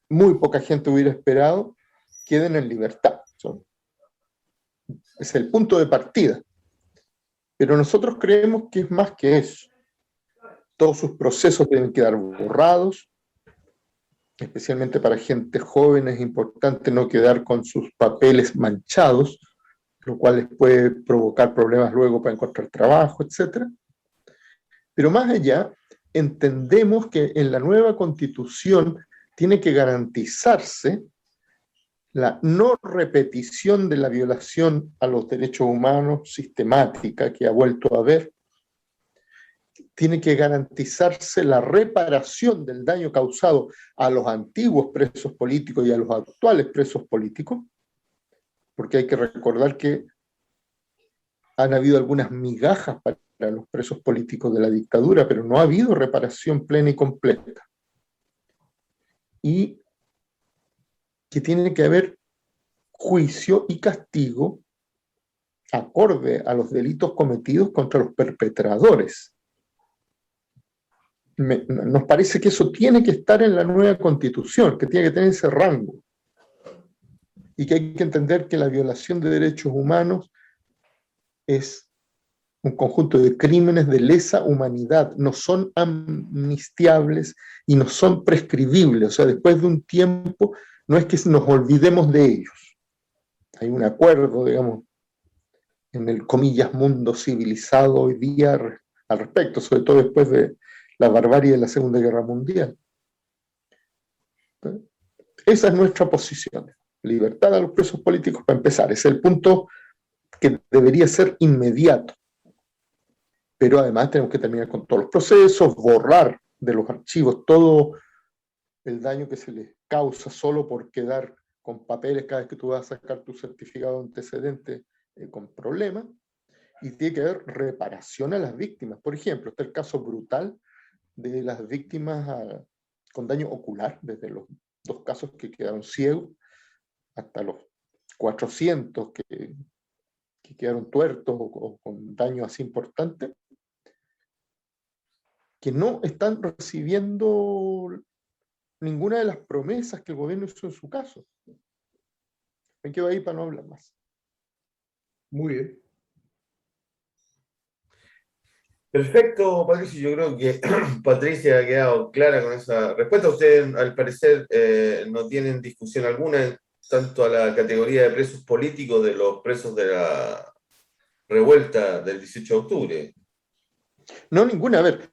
muy poca gente hubiera esperado, queden en libertad. Es el punto de partida. Pero nosotros creemos que es más que eso. Todos sus procesos deben quedar borrados, especialmente para gente joven es importante no quedar con sus papeles manchados, lo cual les puede provocar problemas luego para encontrar trabajo, etc. Pero más allá, entendemos que en la nueva Constitución tiene que garantizarse la no repetición de la violación a los derechos humanos sistemática que ha vuelto a haber. Tiene que garantizarse la reparación del daño causado a los antiguos presos políticos y a los actuales presos políticos, porque hay que recordar que han habido algunas migajas para los presos políticos de la dictadura, pero no ha habido reparación plena y completa. Y que tiene que haber juicio y castigo acorde a los delitos cometidos contra los perpetradores. Nos parece que eso tiene que estar en la nueva Constitución, que tiene que tener ese rango. Y que hay que entender que la violación de derechos humanos es un conjunto de crímenes de lesa humanidad, no son amnistiables y no son prescribibles. O sea, después de un tiempo, no es que nos olvidemos de ellos. Hay un acuerdo, digamos, en el, comillas, mundo civilizado hoy día al respecto, sobre todo después de la barbarie de la Segunda Guerra Mundial. Esa es nuestra posición. Libertad a los presos políticos para empezar. Es el punto que debería ser inmediato. Pero además tenemos que terminar con todos los procesos, borrar de los archivos todo el daño que se les causa solo por quedar con papeles cada vez que tú vas a sacar tu certificado de antecedente con problemas. Y tiene que haber reparación a las víctimas. Por ejemplo, está el caso brutal de las víctimas con daño ocular, desde los 2 casos que quedaron ciegos hasta los 400 que quedaron tuertos o con daño así importante, que no están recibiendo ninguna de las promesas que el gobierno hizo en su caso. Me quedo ahí para no hablar más. Muy bien. Perfecto, Patricio. Yo creo que Patricia ha quedado clara con esa respuesta. Ustedes, al parecer, no tienen discusión alguna en tanto a la categoría de presos políticos de los presos de la revuelta del 18 de octubre. No, ninguna. A ver,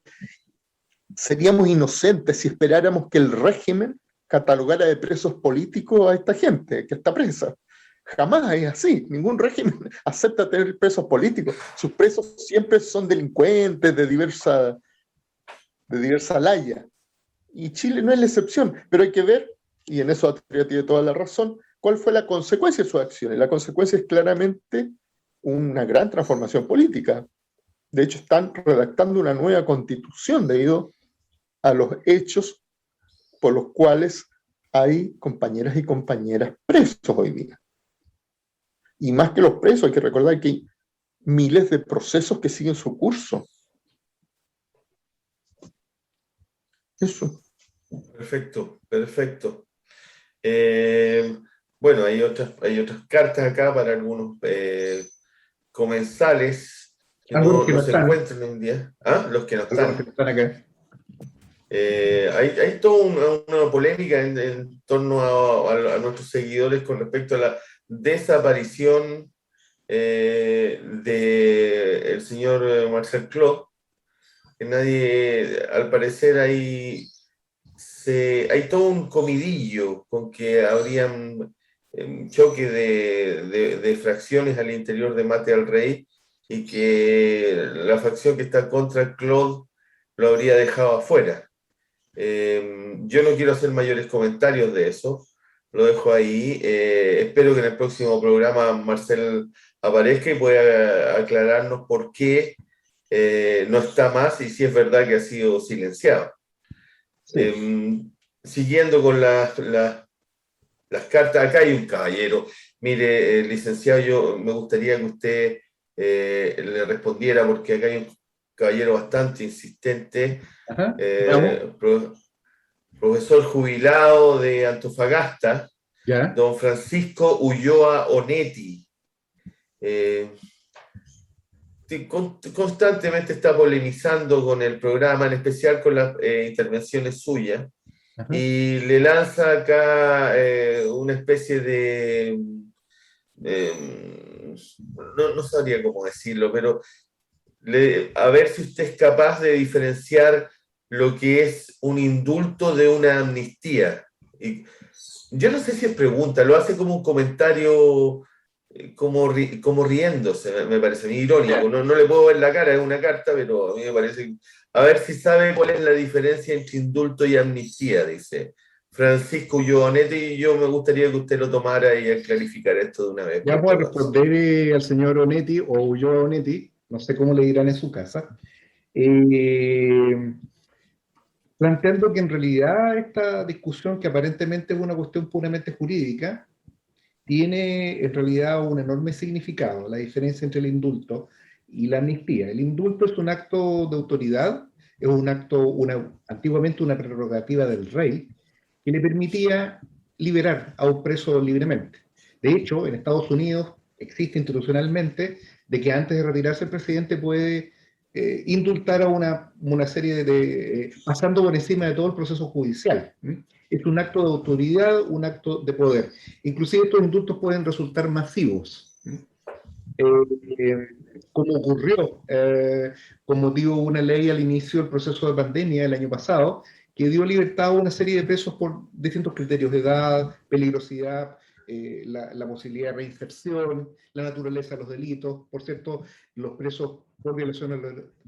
seríamos inocentes si esperáramos que el régimen catalogara de presos políticos a esta gente que está presa. Jamás es así. Ningún régimen acepta tener presos políticos. Sus presos siempre son delincuentes de diversa laya. Y Chile no es la excepción. Pero hay que ver, y en eso Atria tiene toda la razón, cuál fue la consecuencia de sus acciones. La consecuencia es claramente una gran transformación política. De hecho, están redactando una nueva constitución debido a los hechos por los cuales hay compañeras y compañeras presos hoy día. Y más que los presos, hay que recordar que hay miles de procesos que siguen su curso. Eso. Perfecto, perfecto. Bueno, hay otras cartas acá para algunos comensales que no se encuentran hoy en día. ¿Ah? Los que no están acá. Hay toda una polémica en torno a nuestros seguidores con respecto a la desaparición del señor Marcel Clos, que nadie, al parecer hay todo un comidillo con que habrían un choque de fracciones al interior de Mate al Rey y que la facción que está contra Claude lo habría dejado afuera. Yo no quiero hacer mayores comentarios de eso, lo dejo ahí. Espero que en el próximo programa Marcel aparezca y pueda aclararnos por qué no está más y si es verdad que ha sido silenciado. Sí. Siguiendo con las cartas, acá hay un caballero. Mire, licenciado, yo me gustaría que usted le respondiera, porque acá hay un caballero bastante insistente, Ajá, veamos. profesor jubilado de Antofagasta, Ya, don Francisco Ulloa Onetti. Constantemente está polemizando con el programa, en especial con las intervenciones suyas, ajá. y le lanza acá una especie de, no sabría cómo decirlo, pero a ver si usted es capaz de diferenciar lo que es un indulto de una amnistía. Y yo no sé si es pregunta, lo hace como un comentario, como riéndose, me parece, irónico. No le puedo ver la cara, es una carta, pero a mí me parece. A ver si sabe cuál es la diferencia entre indulto y amnistía, dice Francisco Ulloanetti, y yo me gustaría que usted lo tomara y clarificar esto de una vez Ya por voy a todas. responder al señor Onetti o Ulloa Onetti, no sé cómo le dirán en su casa, eh, planteando que en realidad esta discusión, que aparentemente es una cuestión puramente jurídica, tiene en realidad un enorme significado, la diferencia entre el indulto y la amnistía. El indulto es un acto de autoridad, es un acto, antiguamente una prerrogativa del rey, que le permitía liberar a un preso libremente. De hecho, en Estados Unidos existe institucionalmente de que antes de retirarse el presidente puede indultar a una serie pasando por encima de todo el proceso judicial. Es un acto de autoridad, un acto de poder. Inclusive estos indultos pueden resultar masivos. Eh, Como ocurrió con motivo de una ley al inicio del proceso de pandemia el año pasado, que dio libertad a una serie de presos por distintos criterios de edad, peligrosidad, la posibilidad de reinserción, la naturaleza de los delitos. Por cierto, los presos por violación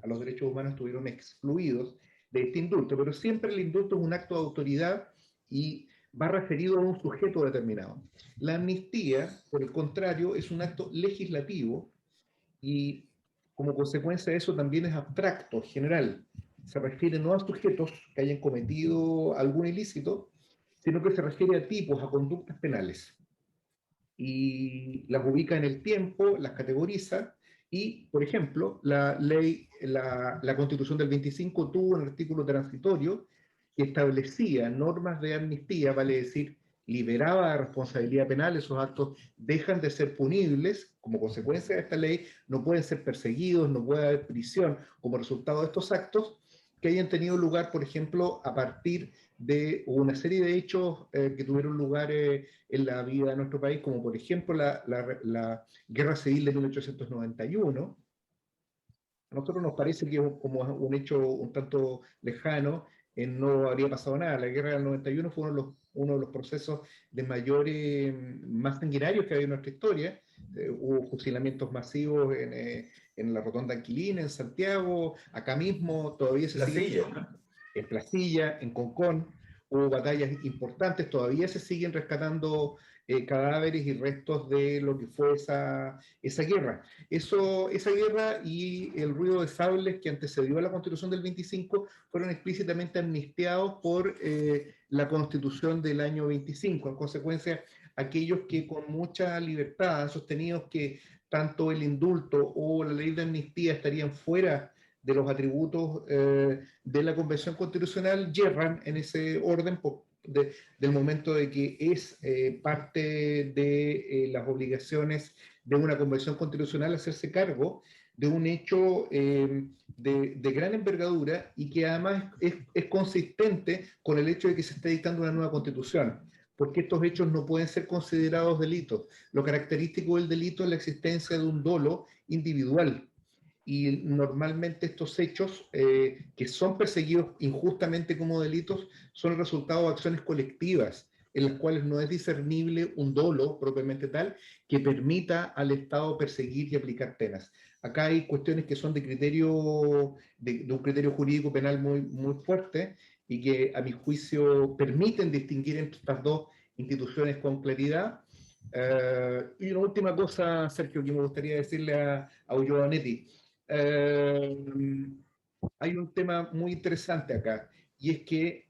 a los derechos humanos estuvieron excluidos de este indulto, pero siempre el indulto es un acto de autoridad y va referido a un sujeto determinado. La amnistía, por el contrario, es un acto legislativo y como consecuencia de eso también es abstracto, general. Se refiere no a sujetos que hayan cometido algún ilícito, sino que se refiere a tipos, a conductas penales. Y las ubica en el tiempo, las categoriza y, por ejemplo, la Constitución del 25 tuvo un artículo transitorio que establecía normas de amnistía, vale decir, liberaba de responsabilidad penal, esos actos dejan de ser punibles, como consecuencia de esta ley, no pueden ser perseguidos, no puede haber prisión como resultado de estos actos que hayan tenido lugar, por ejemplo, a partir de una serie de hechos que tuvieron lugar en la vida de nuestro país, como por ejemplo la Guerra Civil de 1891. A nosotros nos parece que como un hecho un tanto lejano, no habría pasado nada. La guerra del 91 fue uno de los procesos de mayores, más sanguinarios que ha habido en nuestra historia. Hubo fusilamientos masivos en la Rotonda Anquilín, en Santiago, acá mismo todavía se La sigue, silla. en Placilla, en Concón, hubo batallas importantes, todavía se siguen rescatando cadáveres y restos de lo que fue esa guerra. Esa guerra y el ruido de sables que antecedió a la Constitución del 25 fueron explícitamente amnistiados por la Constitución del año 25. En consecuencia, aquellos que con mucha libertad han sostenido que tanto el indulto o la ley de amnistía estarían fuera de los atributos de la Convención Constitucional, yerran en ese orden del momento de que es parte de las obligaciones de una Convención Constitucional hacerse cargo de un hecho de gran envergadura y que además es consistente con el hecho de que se esté dictando una nueva constitución, porque estos hechos no pueden ser considerados delitos. Lo característico del delito es la existencia de un dolo individual, y normalmente estos hechos que son perseguidos injustamente como delitos son el resultado de acciones colectivas en las cuales no es discernible un dolo propiamente tal que permita al Estado perseguir y aplicar penas. Acá hay cuestiones que son de un criterio jurídico penal muy fuerte y que a mi juicio permiten distinguir entre estas dos instituciones con claridad. Y una última cosa, Sergio, que me gustaría decirle a Ulloa Netti. Eh, Hay un tema muy interesante acá, y es que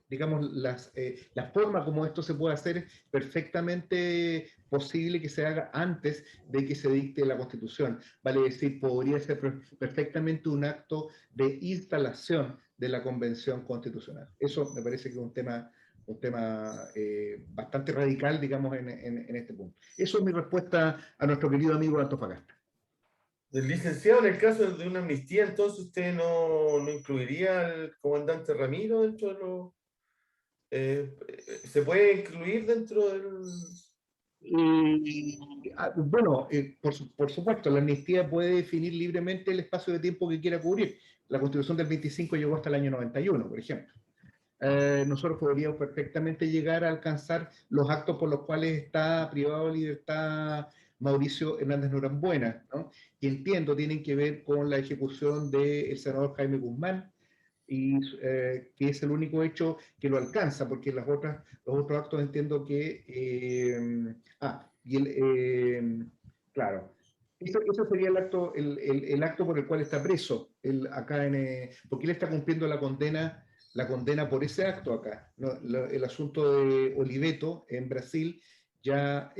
digamos, la forma como esto se puede hacer es perfectamente posible que se haga antes de que se dicte la Constitución. Vale decir, podría ser perfectamente un acto de instalación de la Convención Constitucional. Eso me parece que es un tema bastante radical, digamos, en este punto. Eso es mi respuesta a nuestro querido amigo de Antofagasta. Licenciado, en el caso de una amnistía, entonces usted no incluiría al comandante Ramiro dentro de los... ¿se puede incluir dentro del...? Bueno, por supuesto, la amnistía puede definir libremente el espacio de tiempo que quiera cubrir. La Constitución del 25 llegó hasta el año 91, por ejemplo. Nosotros podríamos perfectamente llegar a alcanzar los actos por los cuales está privado de libertad Mauricio Hernández Norambuena, ¿no? Y entiendo, tienen que ver con la ejecución del senador Jaime Guzmán, y que es el único hecho que lo alcanza, porque los otros actos entiendo que... claro, eso sería el acto por el cual está preso, porque él está cumpliendo la condena por ese acto acá. ¿No? El asunto de Oliveto en Brasil ya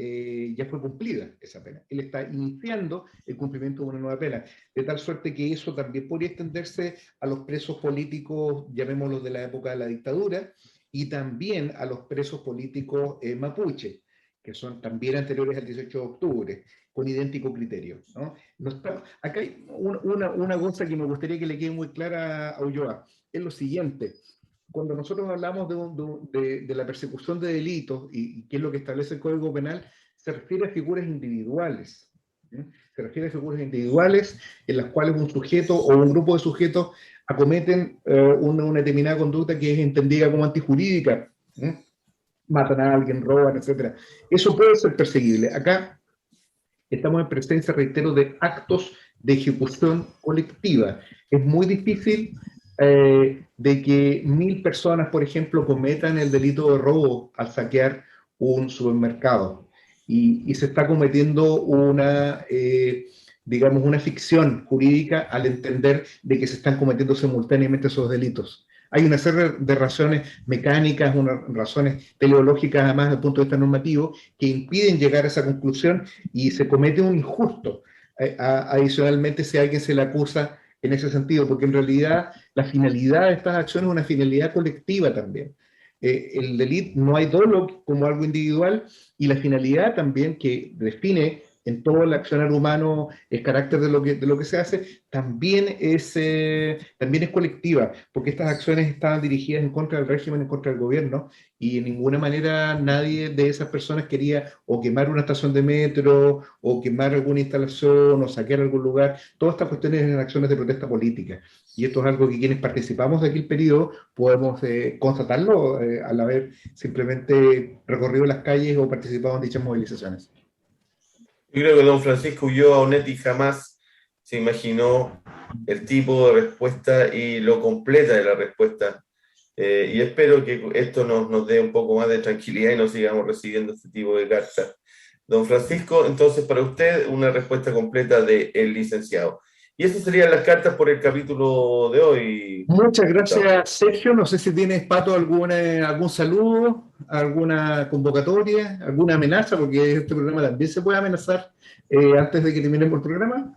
fue cumplida esa pena. Él está iniciando el cumplimiento de una nueva pena, de tal suerte que eso también podría extenderse a los presos políticos, llamémoslos de la época de la dictadura, y también a los presos políticos mapuche, que son también anteriores al 18 de octubre, con idéntico criterio, ¿no? Acá hay una cosa que me gustaría que le quede muy clara a Ulloa, es lo siguiente. Cuando nosotros hablamos de la persecución de delitos y qué es lo que establece el Código Penal, se refiere a figuras individuales. ¿Sí? Se refiere a figuras individuales en las cuales un sujeto o un grupo de sujetos acometen una determinada conducta que es entendida como antijurídica. ¿Sí? Matan a alguien, roban, etc. Eso puede ser perseguible. Acá estamos en presencia, reitero, de actos de ejecución colectiva. Es muy difícil de que 1000 personas, por ejemplo, cometan el delito de robo al saquear un supermercado. Y se está cometiendo digamos, una ficción jurídica al entender de que se están cometiendo simultáneamente esos delitos. Hay una serie de razones mecánicas, unas razones teleológicas, además, desde el punto de vista normativo, que impiden llegar a esa conclusión y se comete un injusto. Adicionalmente, si a alguien se le acusa en ese sentido, porque en realidad la finalidad de estas acciones es una finalidad colectiva también. El delito no hay dolo como algo individual y la finalidad también que define en todo el accionar humano el carácter de lo que se hace, también es colectiva, porque estas acciones estaban dirigidas en contra del régimen, en contra del gobierno, y en ninguna manera nadie de esas personas quería o quemar una estación de metro, o quemar alguna instalación, o saquear algún lugar. Todas estas cuestiones eran acciones de protesta política. Y esto es algo que quienes participamos de aquel periodo podemos constatarlo al haber simplemente recorrido las calles o participado en dichas movilizaciones. Yo creo que don Francisco Ulloa Onetti jamás se imaginó el tipo de respuesta y lo completa de la respuesta. Y espero que esto nos dé un poco más de tranquilidad y no sigamos recibiendo este tipo de cartas. Don Francisco, entonces para usted una respuesta completa del licenciado. Y esas serían las cartas por el capítulo de hoy. Muchas gracias, Sergio. No sé si tienes, Pato, algún saludo, alguna convocatoria, alguna amenaza, porque este programa también se puede amenazar antes de que terminemos el programa.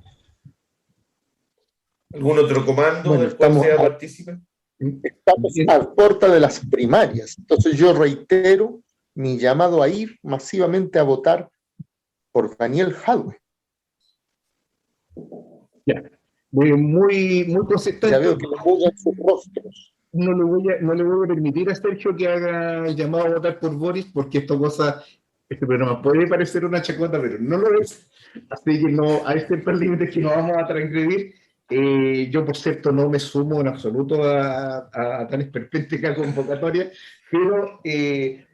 ¿Algún otro comando del cual sea partícipe? Estamos a puerta de las primarias. Entonces yo reitero mi llamado a ir masivamente a votar por Daniel Jadwe. Ya. Muy consistente. Ya veo que le mudan sus rostros. No le voy a permitir a Sergio que haga el llamado a votar por Boris, porque este programa puede parecer una chacota, pero no lo es. Así que no, hay ciertos límites que no vamos a transgredir. Yo, por cierto, no me sumo en absoluto a tan esperpéntica convocatoria, pero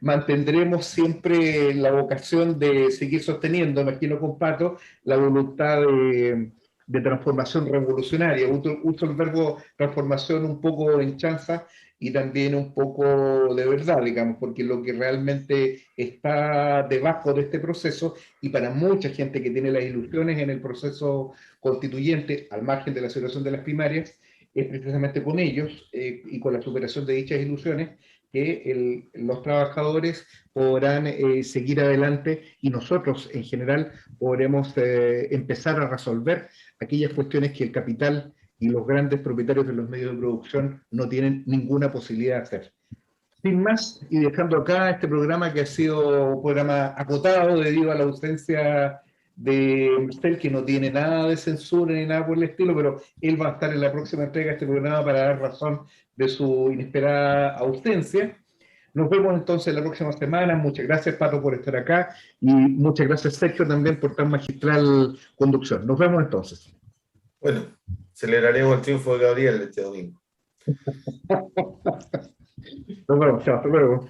mantendremos siempre la vocación de seguir sosteniendo, imagino comparto, la voluntad de transformación revolucionaria. Uso el verbo transformación un poco en chanza y también un poco de verdad, digamos, porque lo que realmente está debajo de este proceso, y para mucha gente que tiene las ilusiones en el proceso constituyente, al margen de la situación de las primarias, es precisamente con ellos y con la superación de dichas ilusiones que los trabajadores podrán seguir adelante y nosotros en general podremos empezar a resolver aquellas cuestiones que el capital y los grandes propietarios de los medios de producción no tienen ninguna posibilidad de hacer. Sin más, y dejando acá este programa que ha sido un programa acotado debido a la ausencia de Marcel, que no tiene nada de censura ni nada por el estilo, pero él va a estar en la próxima entrega de este programa para dar razón de su inesperada ausencia. Nos vemos entonces la próxima semana. Muchas gracias, Pato, por estar acá y muchas gracias, Sergio, también por tan magistral conducción. Nos vemos entonces. Bueno, celebraremos el triunfo de Gabriel este domingo. Nos vemos, chao, hasta luego.